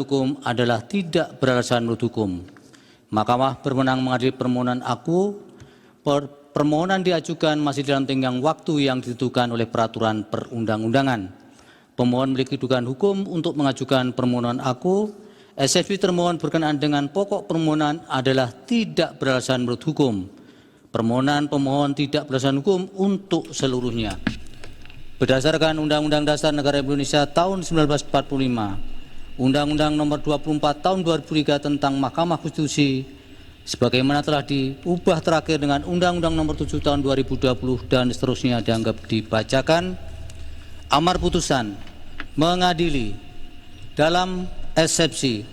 hukum adalah tidak beralasan menurut hukum. Mahkamah berwenang mengadili permohonan aku. Permohonan diajukan masih dalam tenggang waktu yang ditentukan oleh peraturan perundang-undangan. Pemohon memiliki dugaan hukum untuk mengajukan permohonan aku. SFC termohon berkenaan dengan pokok permohonan adalah tidak beralasan menurut hukum. Permohonan pemohon tidak beralasan hukum untuk seluruhnya. Berdasarkan Undang-Undang Dasar Negara Indonesia tahun 1945, Undang-Undang Nomor 24 Tahun 2003 tentang Mahkamah Konstitusi, sebagaimana telah diubah terakhir dengan Undang-Undang Nomor 7 Tahun 2020 dan seterusnya dianggap dibacakan. Amar putusan mengadili dalam eksepsi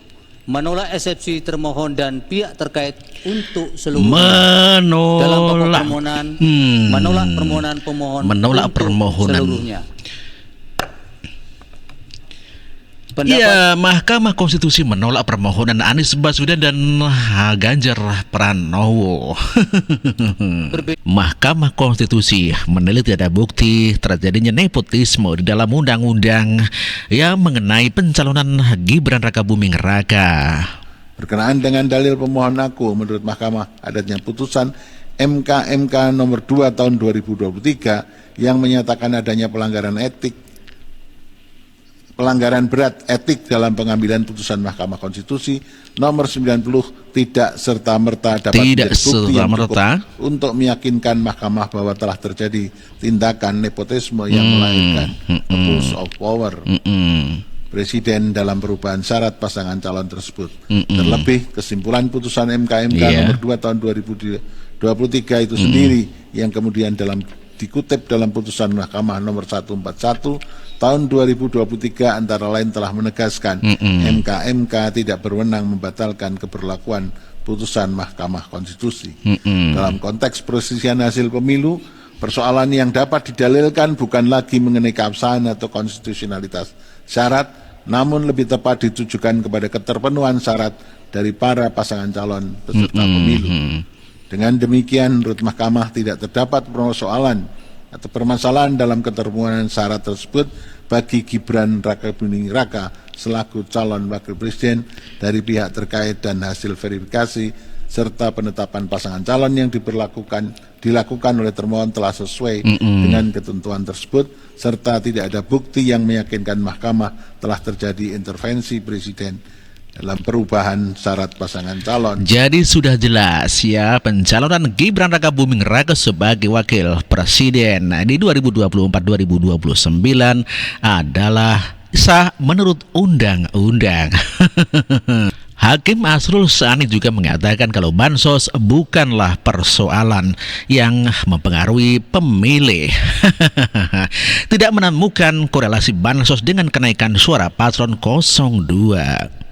menolak eksepsi termohon dan pihak terkait untuk seluruhnya. Dalam pokok permohonan menolak permohonan pemohon seluruhnya. Ya, Mahkamah Konstitusi menolak permohonan Anies Baswedan dan Ganjar Pranowo. Mahkamah Konstitusi menilai tidak ada bukti terjadinya nepotisme di dalam undang-undang yang mengenai pencalonan Gibran Rakabuming Raka. Berkenaan dengan dalil pemohon aku, menurut Mahkamah adanya putusan MK nomor 2 tahun 2023 yang menyatakan adanya pelanggaran berat etik dalam pengambilan putusan Mahkamah Konstitusi nomor 90 tidak serta-merta dapat menjadi bukti yang cukup untuk meyakinkan Mahkamah bahwa telah terjadi tindakan nepotisme yang melahirkan abuse of power Presiden dalam perubahan syarat pasangan calon tersebut. Terlebih kesimpulan putusan MK nomor 2 tahun 2023 itu sendiri yang kemudian dikutip dalam putusan Mahkamah nomor 141 tahun 2023 antara lain telah menegaskan MK tidak berwenang membatalkan keberlakuan putusan Mahkamah Konstitusi. Dalam konteks perselisihan hasil pemilu, persoalan yang dapat didalilkan bukan lagi mengenai keabsahan atau konstitusionalitas syarat, namun lebih tepat ditujukan kepada keterpenuhan syarat dari para pasangan calon peserta pemilu. Dengan demikian, menurut Mahkamah tidak terdapat persoalan atau permasalahan dalam keterpenuhan syarat tersebut bagi Gibran Rakabuming Raka selaku calon wakil presiden dari pihak terkait dan hasil verifikasi serta penetapan pasangan calon yang dilakukan oleh termohon telah sesuai dengan ketentuan tersebut serta tidak ada bukti yang meyakinkan Mahkamah telah terjadi intervensi presiden dalam perubahan syarat pasangan calon. Jadi sudah jelas ya, pencalonan Gibran Rakabuming Raka sebagai wakil presiden di 2024-2029 adalah sah menurut undang-undang. Hakim Asrul Sani juga mengatakan kalau bansos bukanlah persoalan yang mempengaruhi pemilih. Tidak menemukan korelasi bansos dengan kenaikan suara paslon 02.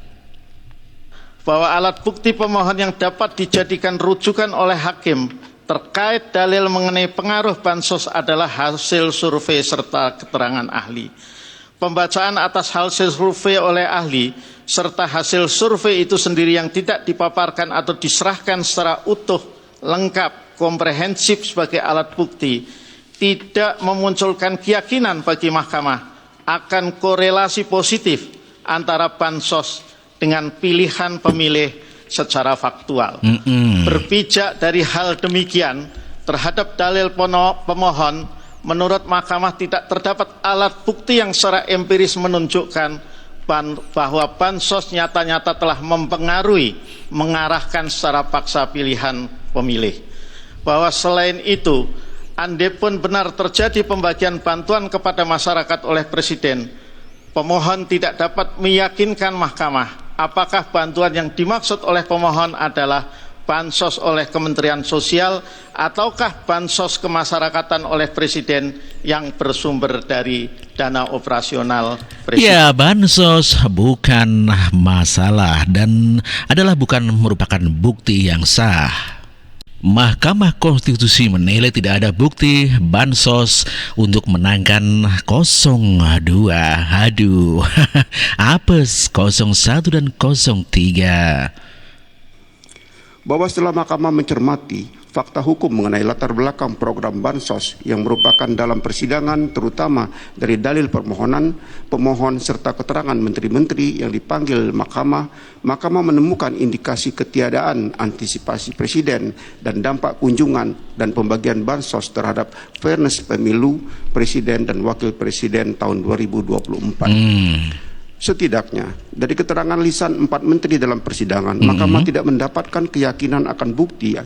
Bahwa alat bukti pemohon yang dapat dijadikan rujukan oleh hakim terkait dalil mengenai pengaruh bansos adalah hasil survei serta keterangan ahli. Pembacaan atas hasil survei oleh ahli serta hasil survei itu sendiri yang tidak dipaparkan atau diserahkan secara utuh, lengkap, komprehensif sebagai alat bukti tidak memunculkan keyakinan bagi Mahkamah akan korelasi positif antara bansos dengan pilihan pemilih secara faktual. Berpijak dari hal demikian terhadap dalil pemohon, menurut Mahkamah tidak terdapat alat bukti yang secara empiris menunjukkan bahwa bansos nyata-nyata telah mempengaruhi, mengarahkan secara paksa pilihan pemilih. Bahwa selain itu, andaipun benar terjadi pembagian bantuan kepada masyarakat oleh Presiden, pemohon tidak dapat meyakinkan Mahkamah apakah bantuan yang dimaksud oleh pemohon adalah bansos oleh Kementerian Sosial ataukah bansos kemasyarakatan oleh Presiden yang bersumber dari dana operasional Presiden. Ya, bansos bukan masalah dan bukan merupakan bukti yang sah. Mahkamah Konstitusi menilai tidak ada bukti bansos untuk menangkan 02. Aduh, apes 01 dan 03. Bahwa setelah Mahkamah mencermati fakta hukum mengenai latar belakang program Bansos yang merupakan dalam persidangan, terutama dari dalil permohonan, pemohon serta keterangan menteri-menteri yang dipanggil Mahkamah menemukan indikasi ketiadaan antisipasi Presiden dan dampak kunjungan dan pembagian Bansos terhadap fairness pemilu Presiden dan Wakil Presiden tahun 2024. Setidaknya, dari keterangan lisan 4 menteri dalam persidangan, Mahkamah tidak mendapatkan keyakinan akan bukti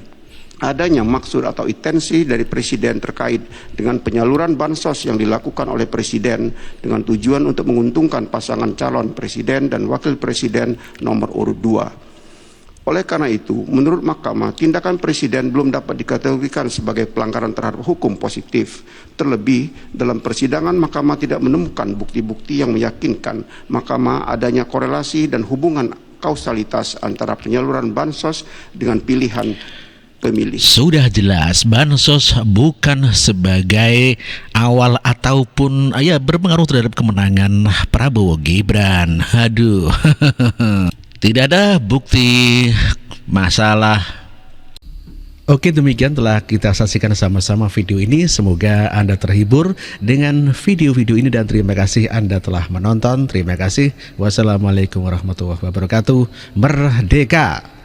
adanya maksud atau intensi dari Presiden terkait dengan penyaluran Bansos yang dilakukan oleh Presiden dengan tujuan untuk menguntungkan pasangan calon Presiden dan Wakil Presiden nomor urut 2. Oleh karena itu, menurut Mahkamah, tindakan Presiden belum dapat dikategorikan sebagai pelanggaran terhadap hukum positif. Terlebih, dalam persidangan Mahkamah tidak menemukan bukti-bukti yang meyakinkan Mahkamah adanya korelasi dan hubungan kausalitas antara penyaluran Bansos dengan pilihan pemilih. Sudah jelas Bansos bukan sebagai awal ataupun berpengaruh terhadap kemenangan Prabowo Gibran. Aduh. Tidak ada bukti masalah. Oke, demikian telah kita saksikan sama-sama video ini. Semoga Anda terhibur dengan video-video ini dan terima kasih Anda telah menonton. Terima kasih. Wassalamualaikum warahmatullahi wabarakatuh. Merdeka!